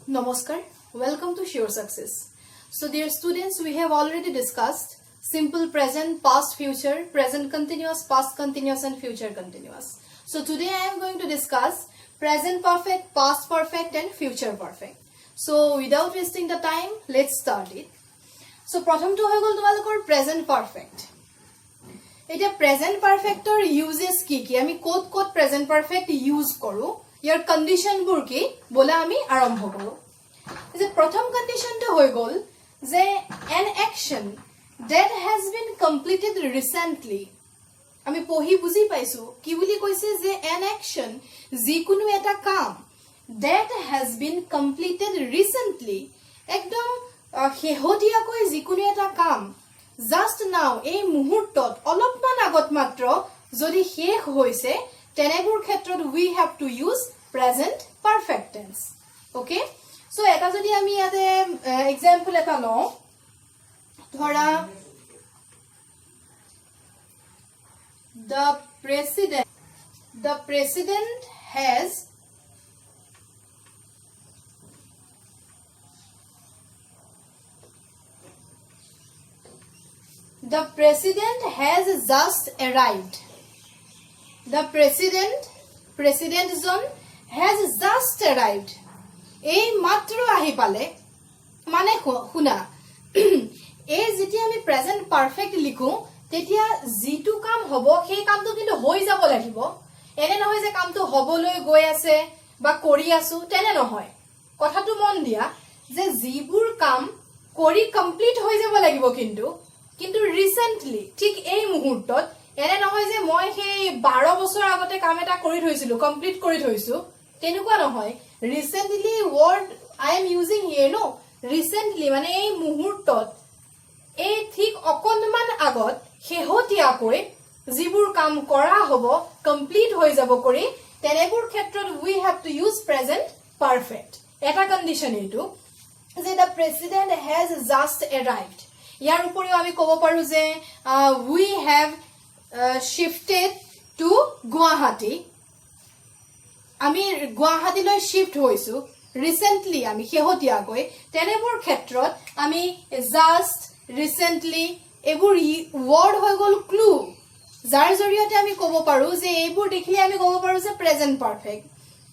Namaskar, welcome to Sure Success. So dear students, we have already discussed simple present, past, future, present continuous, past continuous and future continuous. So today I am going to discuss present perfect, past perfect and future perfect. So without wasting the time, let's start it. So প্ৰথমটো হৈ গল তোমালোকৰ present perfect. এটা present perfector uses কি কি আমি code code present perfect use কৰো ইয়াৰ condition বোৰ কি বলা আমি আৰম্ভ কৰো যে প্ৰথম কন্ডিশনটো হৈ গল যে an action that has been completed recently আমি পঢ়ি বুজি পাইছো কি বুলি কৈছে যে an action যিকোনো এটা কাম that has been completed recently একদম শেহতীয়াকৈ যিকোনো এটা কাম just now এই মুহূৰ্তত অলপমান আগত মাত্ৰ যদি শেষ হৈছে তেনেবোৰ ক্ষেত্ৰত we have to use present perfect tense okay so এটা যদি আমি ইয়াতে एग्जांपल এটা লওঁ ধৰা the president has just arrived. The president John has just arrived. এই মাত্ৰ আহি পালে মানে শুনা এই যেতিয়া আমি প্ৰেজেন্ট পারফেক্ট লিখো তেতিয়া জিটু কাম হ'ব সেই কামটো কিন্তু হৈ যাব লাগিব এনে নহয় যে কামটো হ'বলৈ গৈ আছে বা কৰি আছো তেনে নহয় কথাটো মন দিয়া যে জিবুৰ কাম কৰি কমপ্লিট হৈ যাব লাগিব কিন্তু ৰিসেন্টলি ঠিক এই মুহূৰ্তত এনে নহয় যে মই সেই 12 বছৰ আগতে কাম এটা কৰি থৈছিলো কমপ্লিট কৰি থৈছো তেনেকুৱা নহয় recently word I am using here no recently মানে এই মুহূৰ্তত এই ঠিক অকনমান আগত শেহতীয়াকৈ যিবোৰ কাম কৰা হ'ব কমপ্লিট হৈ যাব কৰি তেনেবোৰ ক্ষেত্ৰত we have to use present perfect এটা কন্ডিশন এইটো যে the president has just arrived ইয়াৰ উপৰিও আমি ক'ব পাৰো যে we have shifted to Guwahati আমি গুৱাহাটীলৈ শিফট হৈছো ৰিসেন্টলি আমি শেহতীয়াকৈ তেনেবোৰ ক্ষেত্ৰত আমি জাস্ট ৰিসেন্টলি এবোৰ ওয়াৰ্ড হৈ গল ক্লু যাৰ জৰিয়তে আমি ক'ব পাৰো যে এইবোৰ দেখিলে আমি ক'ব পাৰো যে প্ৰেজেন্ট পাৰফেক্ট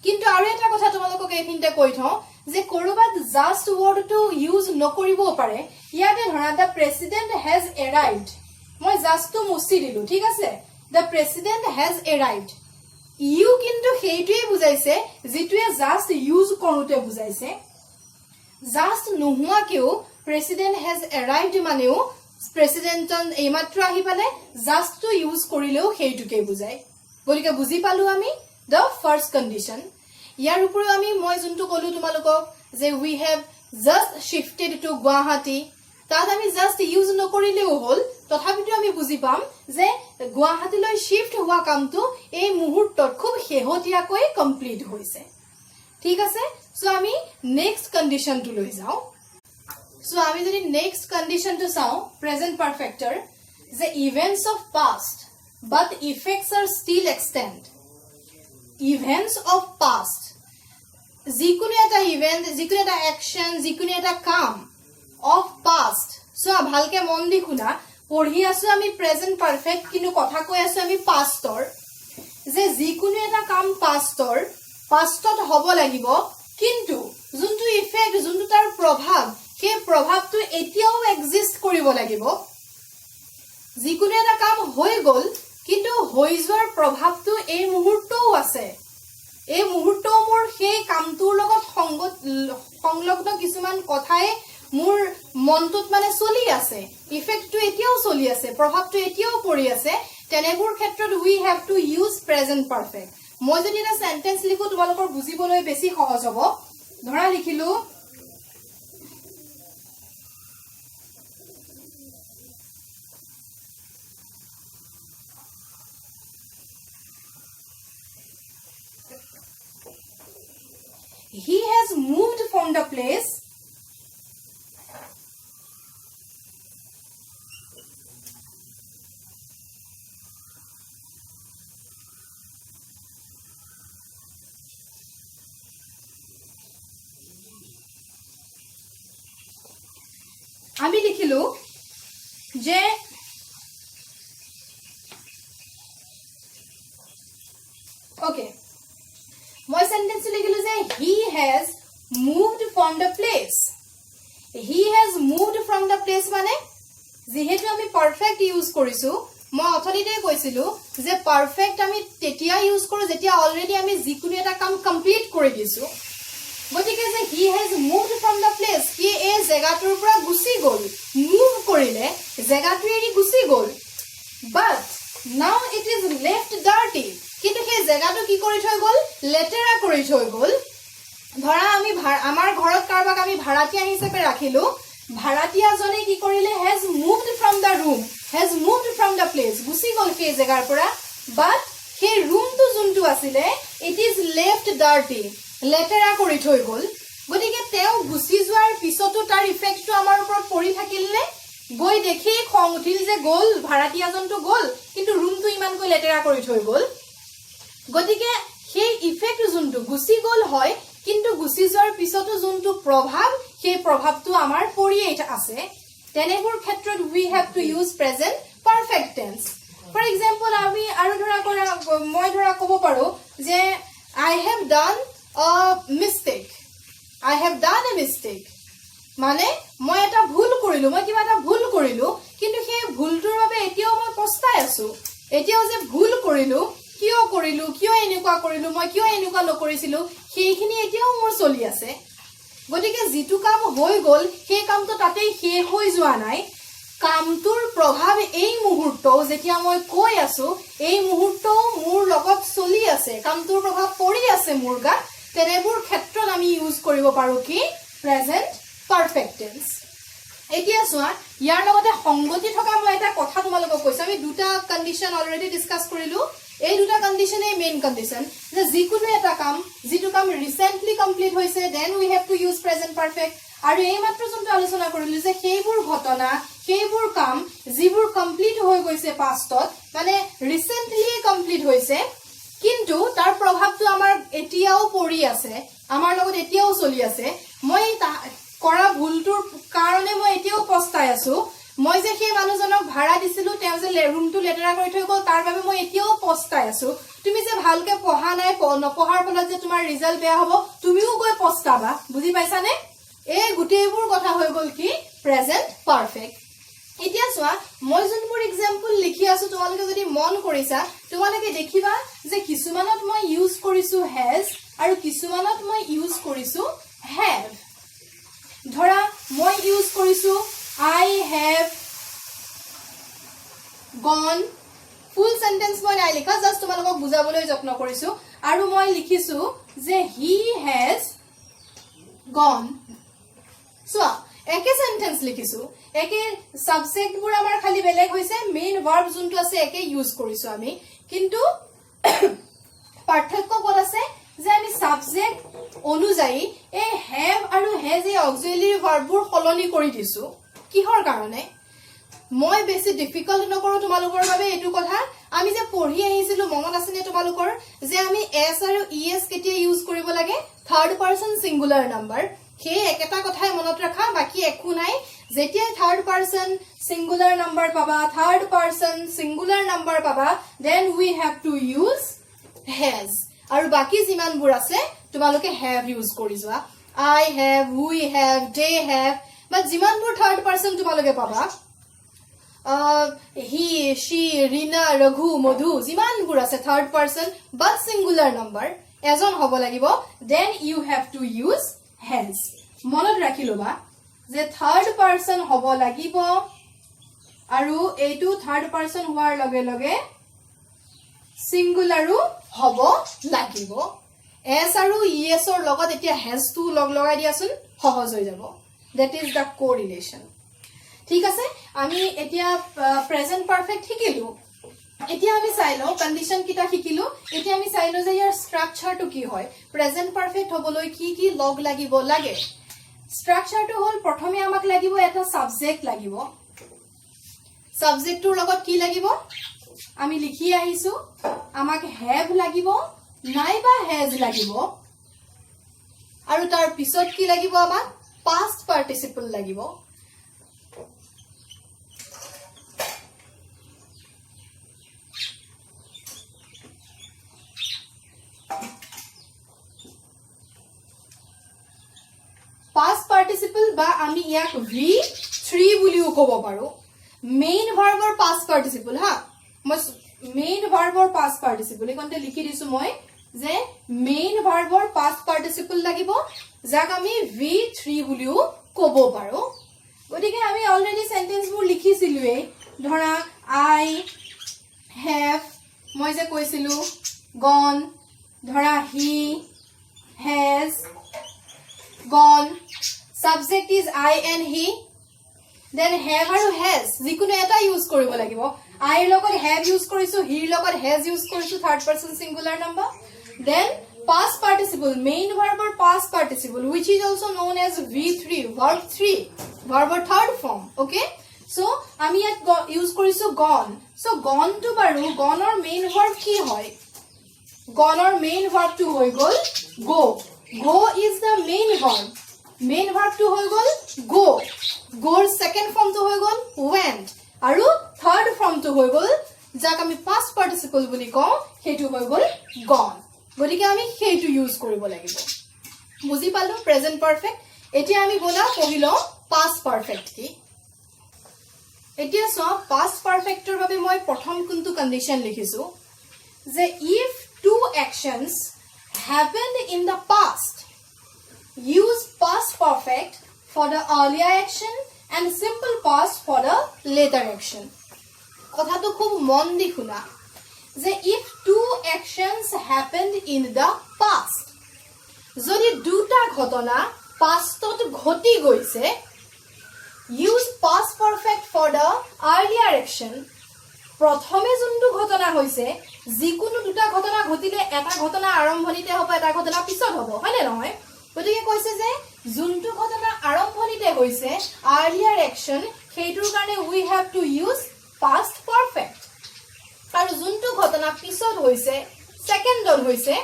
কিন্তু আৰু এটা কথা তোমালোকক এইখিনিতে কৈ থওঁ যে কৰবাত জাস্ট ওয়াৰ্ডটো ইউজ নকৰিবও পাৰে ইয়াতে ধৰা দা প্ৰেসিডেন্ট হ্যাজ এৰাইভড মই জাস্টটো মুছি দিলো ঠিক আছে দা প্ৰেসিডেন্ট হ্যাজ এৰাইভড ইউ কিন্তু সেইটোৱে বুজাইছে যেটোৱে জাস্ট ইউজ কৰোতে বুজাইছে জাস্ট নোহোৱাকেও প্ৰেসিডেন্ট হ্যাজ এৰাইভড মানেও প্ৰেসিডেন্টন এইমাত্ৰ আহি পালে জাস্টটো ইউজ কৰিলেও সেইটোকে বুজায় গলিকে বুজি পালো আমি the first condition ইয়াৰ উপৰিও আমি মই যোনটো কলো তোমালোকক যে we have just shifted to Guwahati তাত আমি জাস্ট ইউজ নকৰিলেও হল তথাপিতো আমি বুজি পাম যে গুৱাহাটীলৈ শিফট হোৱা কামটো এই মুহূৰ্তত খুব শেহতীয়াকৈ কমপ্লিট হৈছে ঠিক আছে সো আমি নেক্সট কন্ডিশনটো লৈ যাও সো আমি যদি নেক্সট কন্ডিশনটো চাও প্ৰেজেন্ট পাৰফেক্টৰ যে events of past but effects are still extend events of past যিকোনো এটা ইভেন্ট যিকোনো এটা অ্যাকশন যিকোনো এটা কাম অফ পাস্ট সো ভালকে মন দি শুনা পঢ়ি আছো আমি প্ৰেজেন্ট পাৰফেক্ট কিন্তু কথা কৈ আছো আমি পাস্টৰ যে যিকোনো এটা কাম পাস্টত হ'ব লাগিব কিন্তু যোনটো ইফেক্ট যোনটো তাৰ প্ৰভাৱ সেই প্ৰভাৱটো এতিয়াও এক্সিষ্ট কৰিব লাগিব যিকোনো এটা কাম হৈ গল কিন্তু হৈ যোৱাৰ প্ৰভাৱটো এই মুহূৰ্তও আছে এই মুহূৰ্তও মোৰ সেই কামটোৰ লগত সংলগ্ন কিছুমান কথাই মোৰ মনটোত মানে চলি আছে ইফেক্টটো এতিয়াও চলি আছে প্ৰভাৱটো এতিয়াও পৰি আছে তেনেবোৰ ক্ষেত্ৰত we have to use present perfect মই যদি এটা সেন্টেন্স লিখো তোমালোকৰ বুজিবলৈ বেছি সহজ হ'ব ধৰা লিখিলো he has moved from the place লিখিলো যে ওকে মই সেন্টেন্স লিখিলো যে he has moved from the place he has moved from the place মানে যেহেতু আমি পারফেক্ট ইউজ কৰিছো মই অথনিতে কৈছিলো যে পাৰফেক্ট আমি তেতিয়া ইউজ কৰো যেতিয়া অলৰেডি আমি যিকোনো এটা কাম কমপ্লিট কৰি দিছো গতিকে যে he has moved from the place কি এই জায়গাটোৰ পৰা গুছি গল মুভ কৰিলে জায়গাটো এৰি গুছি গল but now it is left dirty কিন্তু সেই জায়গাটো কি কৰি থৈ গল লেতেৰা কৰি থৈ গল ধৰা আমি আমাৰ ঘৰত কাৰবাক আমি ভাড়াটিয়া হিচাপে ৰাখিলো ভাড়াটিয়া জনে কি কৰিলে has moved from the room has moved from the place গুছি গল সেই জায়গাৰ পৰা but সেই ৰুমটো যোনটো আছিল it is left dirty লেতেৰা কৰি থৈ গল গতিকে তেও গুছি যোৱাৰ পিছতো তাৰ ইফেক্টটো আমাৰ ওপৰত পৰি থাকিলনে গৈ দেখি খং উঠিল যে গল ভাড়াটিয়া জনটো গল কিন্তু ৰুমটো ইমান গৈ লেতেৰা কৰি থৈ গল গতিকে সেই ইফেক্ট যোনটো গুছি গল হয় কিন্তু গুছি যোৱাৰ পিছতো যোনটো প্ৰভাৱ সেই প্ৰভাৱটো আমাৰ পৰি আছে তেনেবোৰ ক্ষেত্ৰত we have to use present perfect tense for example আমি আৰু ধৰা মই ধৰা ক'ব পাৰো যে I have done a mistake I have done a mistake মানে মই এটা ভুল কৰিলো মই কিবা এটা ভুল কৰিলো কিন্তু সেই ভুলটোৰ বাবে এতিয়াও মই পস্তাই আছো এতিয়াও যে ভুল কৰিলো কিয় এনেকুৱা কৰিলো মই কিয় এনেকুৱা নকৰিছিলো সেইখিনি এতিয়াও মোৰ চলি আছে গতিকে যিটো কাম হৈ গল সেই কামটো তাতেই শেষ হৈ যোৱা নাই কামটোৰ প্ৰভাৱ এই মুহূৰ্ত যেতিয়া মই কৈ আছো এই মুহূৰ্ত মোৰ লগত চলি আছে কামটোৰ প্ৰভাৱ পৰি আছে মোৰ গাত তেনেবোৰ ক্ষেত্ৰত আমি ইউজ কৰিব পাৰো কি প্ৰেজেন্ট পাৰফেক্ট টেন্স এতিয়া চোৱা ইয়াৰ লগতে সংগতি থকা মই এটা কথা তোমালোকক কৈছো আমি দুটা কন্ডিশন অলৰেডি ডিসকাস কৰিলো এই দুটা কন্ডিশনে মেইন কন্ডিশন যে যিকোনো এটা কাম যিটো কাম ৰিসেন্টলি কমপ্লিট হৈছে then we have to use present perfect আৰু এই মাত্ৰ যোনটো আলোচনা কৰিলো যে সেইবোৰ ঘটনা সেইবোৰ কাম যিবোৰ কমপ্লিট হৈ গৈছে পাষ্টত মানে ৰিসেন্টলি কমপ্লিট হৈছে কিন্তু তাৰ প্ৰভাৱটো আমাৰ এতিয়াও পৰি আছে আমাৰ লগত এতিয়াও চলি আছে মই কৰা ভুলটোৰ কাৰণে মই এতিয়াও পস্তাই আছো মই যে সেই মানুহজনক ভাড়া দিছিলো তেওঁ যে ৰুমটো লেতেৰা কৰি থৈ গল তাৰ বাবে মই এতিয়াও পস্তাই আছো তুমি যে ভালকে পঢ়া নাই নপঢ়াৰ ফলত যে তোমাৰ ৰিজাল্ট বেয়া হ'ব তুমিও গৈ পস্তাবা বুজি পাইছানে এই গুটেইবোৰ কথা হৈ গল কি প্ৰেজেন্ট পাৰফেক্ট এতিয়া চোৱা মই যোনবোৰ এক্সাম্পল লিখি আছো তোমালোকে যদি মন কৰিছা তোমালোকে দেখিবা যে কিছুমানত মই ইউজ কৰিছো has আৰু কিছুমানত মই ইউজ কৰিছো have ধৰা মই ইউজ কৰিছো I have gone full sentence মই নাই লিখা জাস্ট তোমালোকক বুজাবলৈ যত্ন কৰিছো আৰু মই লিখিছো যে he has gone চোৱা একে সেন্টেন্স লিখিছো একে সাবজেক্ট বোৰ আমাৰ খালি বেলেগ হৈছে মেইন ভাৰ্ব যোনটো আছে একে ইউজ কৰিছো আমি কিন্তু পাৰ্থক্য ক'ত আছে যে আমি সাবজেক্ট অনুযায়ী এই have আৰু has এই অক্সিলাৰি ভাৰ্ববোৰ সলনি কৰি দিছো কিহৰ কাৰণে মই বেছি ডিফিকাল্ট নকৰো তোমালোকৰ বাবে এটো কথা আমি যে পঢ়ি আহিছিলো মনত আছে নে তোমালোকৰ যে আমি s আৰু es কেতিয়া ইউজ কৰিব লাগে থাৰ্ড পাৰসন সিঙ্গুলাৰ নাম্বাৰ সেই একেটা কথাই মনত ৰাখা বাকি একো নাই যেতিয়া থাৰ্ড পাৰসন সিঙ্গুলাৰ নাম্বাৰ পাবা থাৰ্ড পাৰসন সিঙ্গুলাৰ নাম্বাৰ পাবা then we have to use has আৰু বাকি যিমানবোৰ আছে তোমালোকে have ইউজ কৰি যোৱা I have we have they have but যিমানবোৰ থাৰ্ড পাৰসন তোমালোকে পাবা he she rina raghu madhu যিমানবোৰ আছে third person but singular number এজন হ'ব লাগিব then you have to use has মনত ৰাখি লবা যে থাৰ্ড পাৰসন হ'ব লাগিব আৰু এইটো থাৰ্ড পাৰসন হোৱাৰ লগে লগে সিঙ্গুলাৰো হ'ব লাগিব s আৰু es ৰ লগত এতিয়া has টো লগাই দিয়াছুন সহজ হৈ যাব that is the correlation ঠিক আছে আমি এতিয়া প্ৰেজেন্ট পাৰফেক্ট শিকিলো এতিয়া আমি চাইলো কন্ডিশন কিটা শিকিলো এতিয়া আমি চাইলো যে ইয়াৰ স্ট্ৰাকচাৰটো কি হয় প্ৰেজেন্ট পাৰফেক্ট হ'বলৈ কি লগ লাগিব লাগে স্ট্ৰাকচাৰটো হ'ল প্ৰথমে আমাক লাগিব এটা সাবজেক্ট লাগিব সাবজেক্টৰ লগত কি লাগিব আমি লিখি আহিছো আমাক have লাগিব নাইবা has লাগিব আৰু তাৰ পিছত কি লাগিব আমাক past participle লাগিব participle বা আমি ইয়াক V3 বুলিও ক'ব পাৰো মেইন ভাৰ্বৰ past participle হা মই মেইন ভাৰ্বৰ past participle এইকনতে লিখি দিছো মই যে মেইন ভাৰ্বৰ past participle লাগিব যাক আমি V3 বুলিও ক'ব পাৰো গতিকে আমি অলৰেডি সেন্টেন্স বোৰ লিখিছিলুৱে ধৰা I have মই যে কৈছিলু gone ধৰা he has gone subject is I and he then have আৰু has যিকোনো এটা ইউজ কৰিব লাগিব I লগত have ইউজ কৰিছো he লগত has ইউজ কৰিছো third person singular number then past participle main verb or past participle which is also known as V3 verb 3 verb or third form okay so আমি ইয়াত use কৰিছো gone so gone to baru gone or main verb কি হয় gone or main verb to হৈ গল go go is the main verb to হৈ গল go goৰ second form to হৈ গল went আৰু third form to হৈ গল যাক আমি past participle বুলি কওঁ হেতু হৈ গল gone গতিকে আমি হেতু ইউজ কৰিব লাগিব বুজি পালো প্ৰেজেন্ট পাৰফেক্ট এতিয়া আমি বলা পঢ়িলো past perfect কি এতিয়া সো past perfectৰ বাবে মই প্ৰথম কোনটো কন্ডিশন লিখিছো যে if two actions happened in the past use past perfect for the earlier action and simple past for the later action কথাটো খুব মন দি শুনা যে if two actions happened in the past যদি দুটা ঘটনা pastত ঘটি গৈছে use past perfect for the earlier action প্ৰথমে যোনটো ঘটনা হৈছে যিকোনো দুটা ঘটনা ঘটিলে এটা ঘটনা আৰম্ভণিতে হ'ব এটা ঘটনা পিছত হ'ব হয়নে নহয় গতিকে কৈছে যে যোনটো ঘটনা আৰম্ভণিতে হৈছে earlier action সেইটোৰ কাৰণে we have to use past perfect আৰু যোনটো ঘটনা পিছত হৈছে সেকেন্ডত হৈছে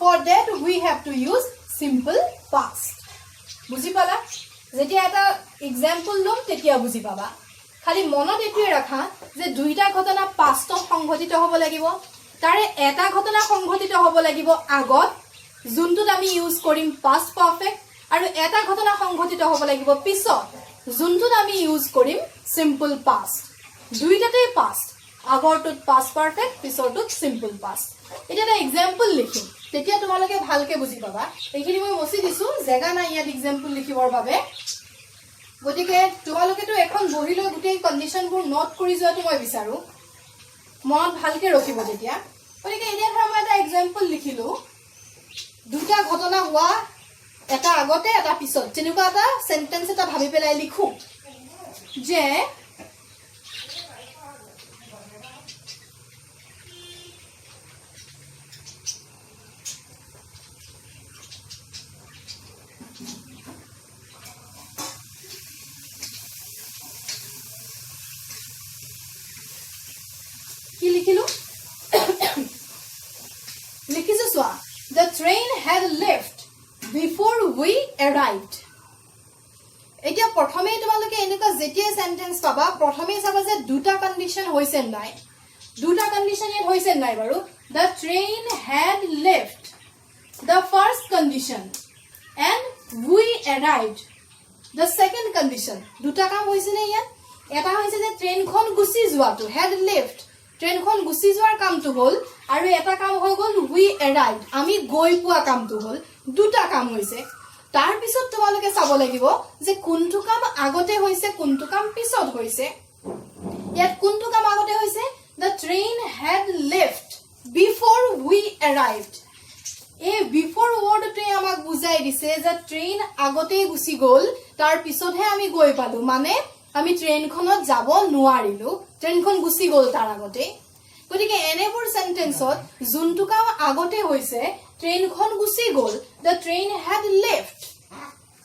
for that we have to use simple past বুজি পালা যেতিয়া এটা एग्जांपल লম তেতিয়া বুজি পাবা খালি মনত এটোই ৰাখা যে দুইটা ঘটনা পাষ্টত সংঘটিত হ'ব লাগিব তাৰে এটা ঘটনা সংঘটিত হ'ব লাগিব আগত যোনটোত আমি ইউজ কৰিম past perfect আৰু এটা ঘটনা সংঘটিত হ'ব লাগিব পিছত যোনটোত আমি ইউজ কৰিম simple past দুইটাতে past আগৰটোত past perfect পিছৰটোত simple past এটা एग्जांपल লিখিম তেতিয়া তোমালোকে ভালকে বুজি পাবা এইখিনি মই মছি দিছো জায়গা নাই ইয়াত एग्जांपल লিখিবৰ বাবে গতিকে তোমালোকে তো এখন বহি লৈ গুটেই কন্ডিশনবোৰ নোট কৰি যোৱাটো মই বিচাৰো মনত ভালকে ৰখিব তেতিয়া গতিকে এতিয়া ধৰা মই এটা एग्जांपल লিখিলো দুটা ঘটনা হোৱা এটা আগতে এটা পিছত যেনেকুৱা এটা সেন্টেন্স এটা ভাবি পেলাই লিখো যে The train had left before we arrived. এতিয়া প্ৰথমে তোমালোকে এনেকা যেতিয়া সেন্টেন্স পাবা প্ৰথমে চাবা যে দুটা কন্ডিশন হৈছে নাই দুটা কন্ডিশন ইয়াত হৈছে নাই বাৰু the train had left the first condition and we arrived the second condition দুটা কাম হৈছে নে ইয়াত এটা হৈছে যে ট্ৰেইনখন গুছি যোৱাটো had left ট্ৰেইনখন গুছি যোৱাৰ কামটো হ'ল আৰু এটা কাম হৈ গল we arrived আমি গৈ পোৱা কামটো হ'ল দুটা কাম হৈছে তাৰ পিছত তোমালোকে চাব লাগিব যে কোনটো কাম আগতে হৈছে কোনটো কাম পিছত হৈছে ইয়াত কোনটো কাম আগতে হৈছে the train had left before we arrived এই before wordটো আমাক বুজাই দিছে যে ট্ৰেইন আগতে গুছি গল তাৰ পিছতহে আমি গৈ পালো মানে আমি ট্ৰেইনখনত যাব নোৱাৰিলো ট্ৰেইনখন গুছি গল তাৰ আগতে গতিকে এনেবোৰ সেন্টেন্সত যোনটো কাম আগতে হৈছে ট্ৰেইনখন গুছি গল the train had left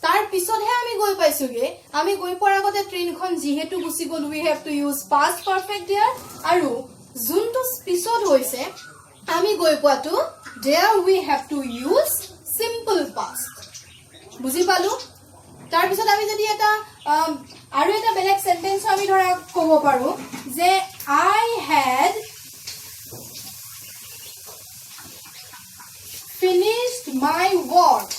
তাৰ পিছতহে আমি গৈ পাইছোগে আমি গৈ পোৱাৰ আগতে ট্ৰেইনখন যিহেতু গুছি গল we have to use past perfect there আৰু যোনটো পিছত হৈছে আমি গৈ পোৱাটো there we have to use simple past বুজি পালো তাৰ পিছত আমি যদি এটা আৰু এটা বেলেগ সেন্টেন্স আমি ধৰা ক'ব পাৰো যে I had finished my work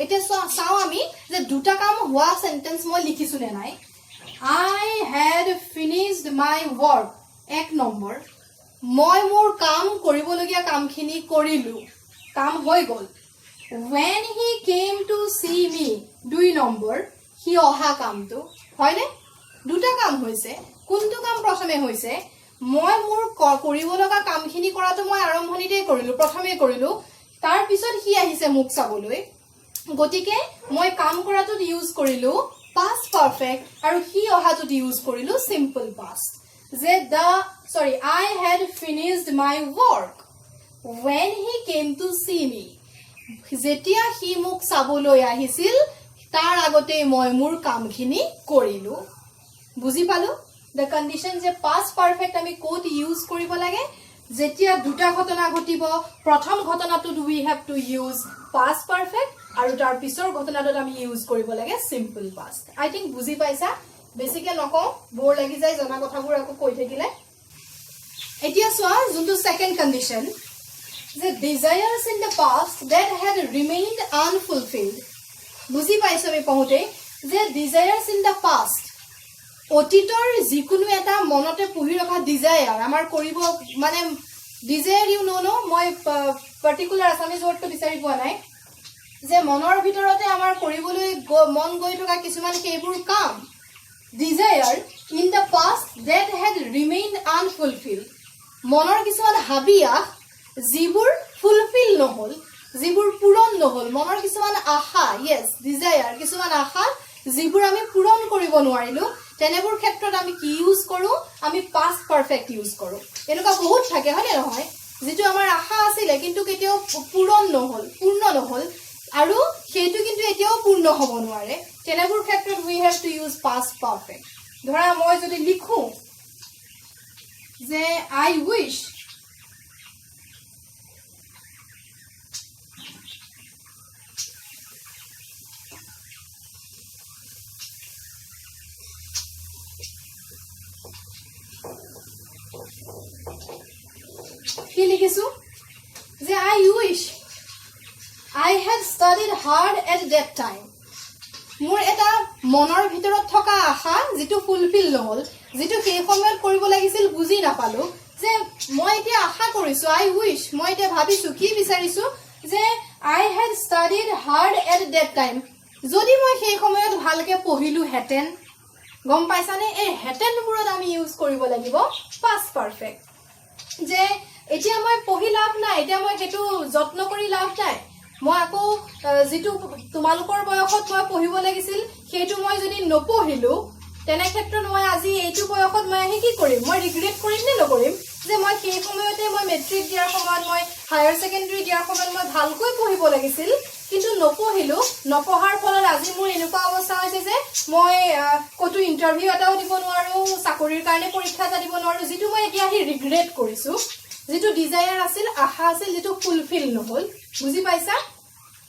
এতিয়া চাও আমি যে দুটা কাম হোৱা সেন্টেন্স মই লিখিছো নে নাই I had finished my work এক নম্বৰ মই মোৰ কাম কৰিবলগীয়া কামখিনি কৰিলো কাম হৈ গল when he came to see me দুই নম্বৰ হি অহা কামটো হয়নে দুটা কাম হৈছে কোনটো কাম প্ৰথমে হৈছে মই মোৰ কৰিব লগা কামখিনি কৰাটো মই আৰম্ভণিতে কৰিলো প্ৰথমে কৰিলো তাৰ পিছত হি আহিছে মুখ চাবলৈ গতিকে মই কাম কৰাটোত ইউজ কৰিলো past perfect আৰু হি অহাটোত ইউজ কৰিলো simple past যে I had finished my work when he came to see me যেতিয়া হি মুখ চাবলৈ আহিছিল তাৰ আগতে মই মোৰ কামখিনি কৰিলো বুজি পালো the condition যে past perfect আমি কোড ইউজ কৰিব লাগে যেতিয়া দুটা ঘটনা ঘটিব প্ৰথম ঘটনাটোত we have to use past perfect আৰু তাৰ পিছৰ ঘটনাটোত আমি ইউজ কৰিব লাগে simple past I think বুজি পাইছা বেছিকে নকওঁ বৰ লাগি যায় জনা কথাবোৰ আকৌ কৈ থাকিলে এতিয়া চোৱা যোনটো second condition the desires in the past that had remained unfulfilled বুজি পাইছো আমি পঢ়োতে যে desires in the past অতীতৰ যিকোনো এটা মনতে পুহি ৰখা desire আমাৰ কৰিব মানে desire you know মই particular assamese word to বিচাৰি পোৱা নাই যে মনৰ ভিতৰতে আমাৰ কৰিবলৈ মন গৈ থকা কিছুমান সেইবোৰ কাম desire in the past that had remained unfulfilled মনৰ কিছুমান হাবিয়া যিবোৰ ফুলফিল নহল যিবোৰ পূৰণ নহল মনৰ কিছুমান আশা yes desire কিছুমান আশা যিবোৰ আমি পূৰণ কৰিব নোৱাৰিলো তেনেবোৰ ক্ষেত্ৰত আমি কি ইউজ কৰো আমি past perfect ইউজ কৰো এনেকুৱা বহুত থাকে হয় নহয় যেটো আমাৰ আশা আছিল কিন্তু কেতিয়াও পূৰণ নহল পূৰ্ণ নহল আৰু সেইটো কিন্তু এতিয়াও পূৰ্ণ হ'ব নোৱাৰে তেনেবোৰ ক্ষেত্ৰত we have to use past perfect ধৰা মই যদি লিখো যে I wish কি লিখিছো যে I wish I had studied hard at that time মোৰ এটা মনৰ ভিতৰত থকা আশা যেটো ফুলফিল নহল যেটো সেই সময়ত কৰিব লাগিছিল বুজি নাপালো যে মই এতিয়া আশা কৰিছো I wish মই এতিয়া ভাবিছো কি বিচাৰিছো যে I had studied hard at that time যদি মই সেই সময়ত ভালকে পঢ়িলো হেতেন গম পাইছানে এই হেতেন বোৰত আমি ইউজ কৰিব লাগিব past perfect যে এতিয়া মই পঢ়ি লাভ নাই এতিয়া মই হেতু যত্ন কৰি লাভ নাই মই আকৌ যেটো তোমালোকৰ বয়সত মই পঢ়িব লাগিছিল হেতু মই যদি নপঢ়িলো তেনে ক্ষেত্ৰত মই আজি এইটো বয়সত মই কি কৰিম মই ৰিগ্ৰেট কৰিম নে নকৰিম যে মই সেই সময়তে মই মেট্ৰিক দিয়াৰ সময়ত মই হায়াৰ সেকেন্ডাৰী দিয়াৰ সময়ত মই ভালকৈ পঢ়িব লাগিছিল কিন্তু নপঢ়িলো নপঢ়াৰ ফলত আজি মোৰ এনেকুৱা অৱস্থা হৈছে যে মই কতো ইন্টাৰভিউ এটাও দিব নোৱাৰো চাকৰিৰ কাৰণে পৰীক্ষা এটা দিব নোৱাৰো যেটো মই এতিয়া ৰিগ্ৰেট কৰিছো যেটো ডিজায়াৰ আছিল আশা আছিল যেটো ফুলফিল নহল বুজি পাইছা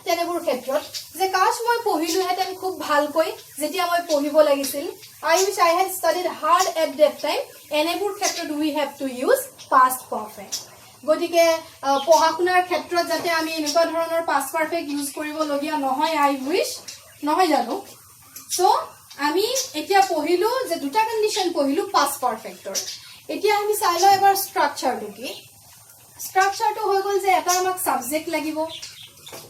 তেনেবোৰ ক্ষেত্ৰত যে কাশ মই পঢ়িলো হেতেন খুব ভালকৈ যেতিয়া মই পঢ়িব লাগিছিল I wish I had studied hard at that time এনেবোৰ ক্ষেত্ৰত we have to use past perfect গতিকে পঢ়াশুনাৰ ক্ষেত্ৰত যাতে আমি এনেকুৱা ধৰণৰ past perfect ইউজ কৰিব লগিয়া নহয় I wish নহয় জানো সো আমি এতিয়া পঢ়িলো যে দুটা কন্ডিশন পঢ়িলো past perfectৰ এতিয়া আমি চাইলো এবাৰ স্ট্ৰাকচাৰটো কি স্ট্ৰাকচাৰটো হৈ গল যে এটা আমাক সাবজেক্ট লাগিব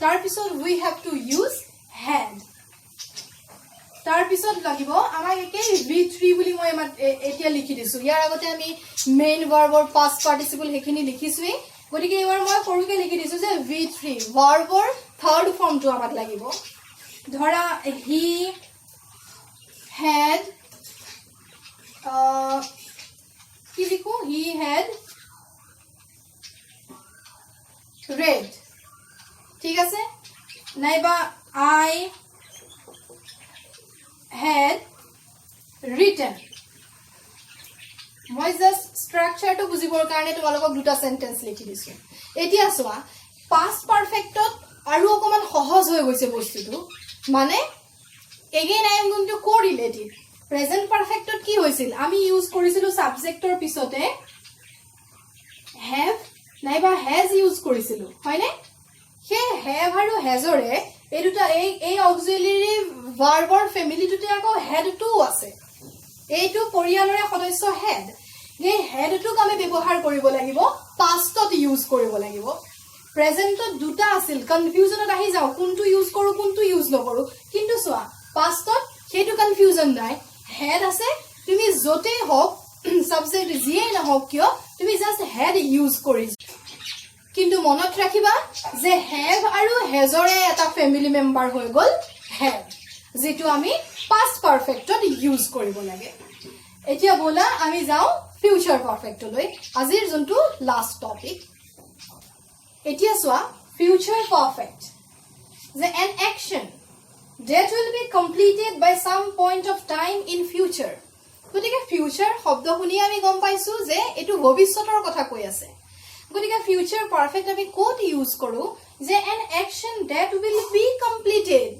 তাৰ পিছত we have to use had তাৰ পিছত লাগিব আমাক একে v3 বুলি মই এতিয়া লিখি দিছো ইয়াৰ আগতে আমি মেইন ভাৰ্বৰ past participle হেখিনি লিখিছোই গতিকে এবাৰ মই সৰুকে লিখি দিছো যে v3 ভাৰ্বৰ থাৰ্ড ফৰ্মটো আমাক লাগিব ধৰা he had কি লিখো he had read ঠিক আছে নাইবা I had written মই জাস্ট স্ট্ৰাকচাৰটো বুজিবৰ কাৰণে তোমালোকক দুটা সেন্টেন্স লিখি দিছো এতিয়া চোৱা past perfectত আৰু অকমান সহজ হৈ গৈছে বস্তুটো মানে again I am going to correlate present perfectত কি হৈছিল আমি ইউজ কৰিছিলো সাবজেক্টৰ পিছতে have নাইবা has ইউজ কৰিছিলো হয়নে হে have আৰু hasৰে এই দুটা এই অক্সিলাৰি ভাৰ্বৰ ফেমিলিটোতে আকৌ হেডটো আছে এইটো পৰিয়ালৰে সদস্য হেড এই হেডটোক আমি ব্যৱহাৰ কৰিব লাগিব পাষ্টত ইউজ কৰিব লাগিব প্ৰেজেন্টত দুটা আছিল কনফিউজনত আহি যাও কোনটো ইউজ কৰো কোনটো ইউজ নকৰো কিন্তু সোৱা পাষ্টত হেতু কনফিউজন নাই হেড আছে তুমি জতে হক সাবজেক্ট জিয়ে না হক কিয় তুমি জাস্ট হেড ইউজ কৰি কিন্তু মনত ৰাখিবা যে হেভ আৰু হেজৰে এটা ফ্যামিলি মেম্বাৰ হৈ গল হেড যেটো আমি পাষ্ট পাৰফেক্টত ইউজ কৰিব লাগে এতিয়া বলা আমি যাও ফিউচাৰ পাৰফেক্টলৈ আজিৰ জন্তু লাষ্ট টপিক এতিয়া সোৱা ফিউচাৰ পারফেক্ট যে an action that will be completed by some point of time in future গতিকে ফিউচাৰ শব্দ শুনি আমি গম পাইছো যে এটো ভৱিষ্যতৰ কথা কৈ আছে গতিকে ফিউচাৰ পাৰফেক্ট আমি কোড ইউজ কৰো যে an action that will be completed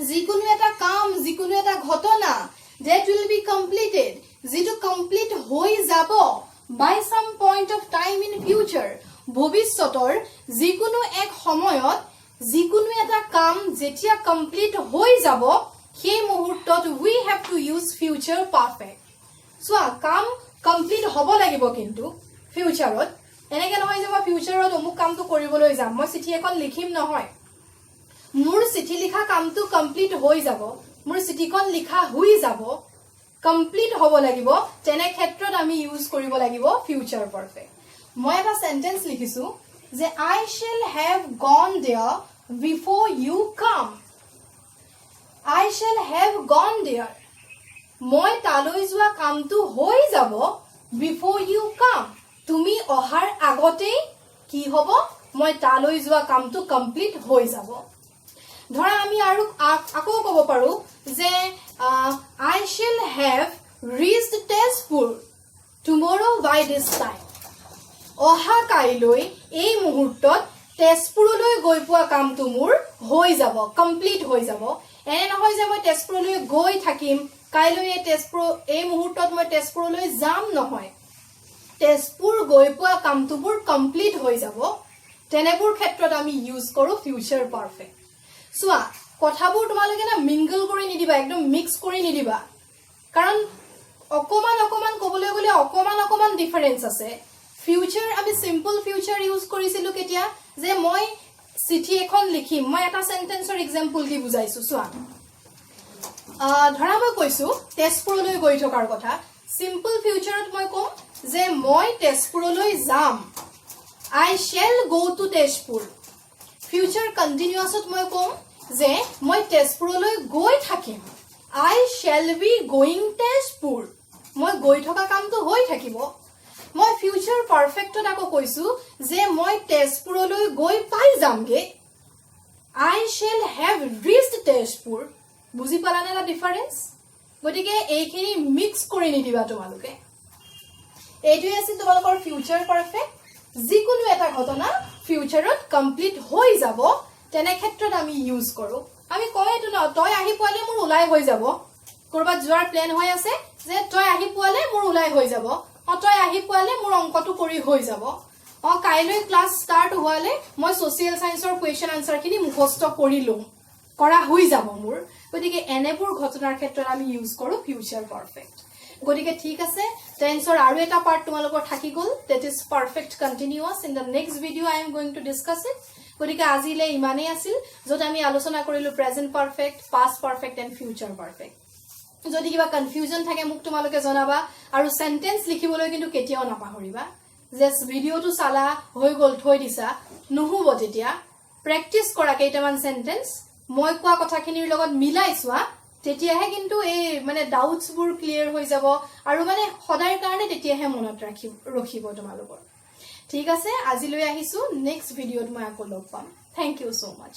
যিকোনো এটা কাম যিকোনো এটা ঘটনা that will be completed যেটো কমপ্লিট হৈ যাব by some point of time in future ভৱিষ্যতৰ যিকোনো এক সময়ত যিকোনো এটা কাম যেতিয়া কমপ্লিট হৈ যাব সেই মুহূৰ্তত we have to use future perfect so কাম কমপ্লিট হ'ব লাগিব কিন্তু ফিউচাৰত এনেকে নহয় যে মই ফিউচাৰত অমুক কামটো কৰিবলৈ যাম মই চিঠি এখন লিখিম নহয় মোৰ চিঠি লিখা কামটো কমপ্লিট হৈ যাব মোৰ চিঠিখন লিখা হৈ যাব কমপ্লিট হ'ব লাগিব তেনে ক্ষেত্ৰত আমি ইউজ কৰিব লাগিব ফিউচাৰ পারফেক্ট মই এটা সেন্টেন্স লিখিছো যে I shall have gone there before you come I shall have gone there মই তালৈ যোৱা কামটো হৈ যাব before you come তুমি অহাৰ আগতে কি হ'ব মই তালৈ যোৱা কামটো কমপ্লিট হৈ যাব ধৰা আমি আৰু আকৌ ক'ব পাৰো যে I shall have reached Tezpur tomorrow by this time অহা কাইলৈ এই মুহূৰ্তত তেজপুৰলৈ গৈ পোৱা কামটো মোৰ হৈ যাব কমপ্লিট হৈ যাব এনে নহয় যে মই তেজপুৰলৈ গৈ থাকিম কাইলৈ এই মুহূৰ্তত মই তেজপুৰলৈ যাম নহয় তেজপুৰ গৈ পোৱা কামটো মোৰ কমপ্লিট হৈ যাব তেনেবোৰ ক্ষেত্ৰত আমি ইউজ কৰো ফিউচাৰ পাৰফেক্ট সোৱা কথাবোৰ তোমালোকে না মিংগল কৰি নিদিবা একদম মিক্স কৰি নিদিবা কাৰণ অকমান ক'বলৈ গলে অকমান ডিফাৰেন্স আছে ফিউচাৰ আমি সিম্পল ফিউচাৰ ইউজ কৰিছিলো কেতিয়া যে মই চিঠি এখন লিখিম মই এটা সেন্টেন্সৰ এক্সাম্পল দি বুজাইছো সোৱা ধৰা মই কৈছো তেজপুৰলৈ গৈ থকাৰ কথা সিম্পল ফিউচাৰত মই কম যে মই তেজপুৰলৈ যাম I shall go to Tezpur future কন্টিনিউয়াছত মই কম যে মই তেজপুৰলৈ গৈ থাকিম I shall be going Tezpur মই গৈ থকা কামটো হৈ থাকিব মই ফিউচাৰ পাৰফেক্টত আকৌ কৈছো যে মই তেজপুৰলৈ গৈ পাই যামগে I shall have reached Tezpur বুজি পালানে না ডিফাৰেন্স গতিকে এইখিনি মিক্স কৰি নিদিবা তোমালোকে এইটোই আছে তোমালোকৰ ফিউচাৰ পাৰফেক্ট যিকোনো এটা ঘটনা ফিউচাৰত কমপ্লিট হৈ যাব তেনে ক্ষেত্ৰত আমি ইউজ কৰো আমি কয়টো ন তই আহি পোৱালে মোৰ উলাই হৈ যাব কৰবাত যোৱাৰ প্ল্যান হৈ আছে যে তই আহি পোৱালে মোৰ উলাই হৈ যাব তই আহি পোৱালে মোৰ অংকটো কৰি হৈ যাব কাইলৈ ক্লাস স্টাৰ্ট হোৱালে মই সোশিয়াল সায়েন্সৰ কোৱেশ্চন আনসাৰ খিনি মুখস্থ কৰিলো কৰা হৈ যাব মোৰ গতিকে এনেবোৰ ঘটনাৰ ক্ষেত্ৰত আমি ইউজ কৰো ফিউচাৰ পাৰফেক্ট গতিকে ঠিক আছে টেন্সৰ আৰু এটা পাৰ্ট তোমালোকৰ থাকি গল that is perfect continuous in the next video I am going to discuss it গতিকে আজিলে ইমানেই আছিল যত আমি আলোচনা কৰিলো present perfect past perfect and future perfect যদি কিবা কনফিউজন থাকে মোক তোমালোকে জনাবা আৰু সেন্টেন্স লিখিবলৈ কিন্তু কেতিয়াও নাপাহৰিবা জাস্ট ভিডিওটো চালা হৈ গল থৈ দিছা নহব তেতিয়া প্ৰেক্টিস কৰা কেইটামান সেন্টেন্স মই কোৱা কথাখিনিৰ লগত মিলাই চোৱা তেতিয়াহে কিন্তু এই মানে ডাউটস বোৰ ক্লিয়াৰ হৈ যাব আৰু মানে সদায়ৰ কাৰণে তেতিয়াহে মনত ৰাখিব তোমালোকৰ ঠিক আছে আজিলৈ আহিছো নেক্সট ভিডিওত মই আকৌ লগ পাম থ্যাংক ইউ সো মাচ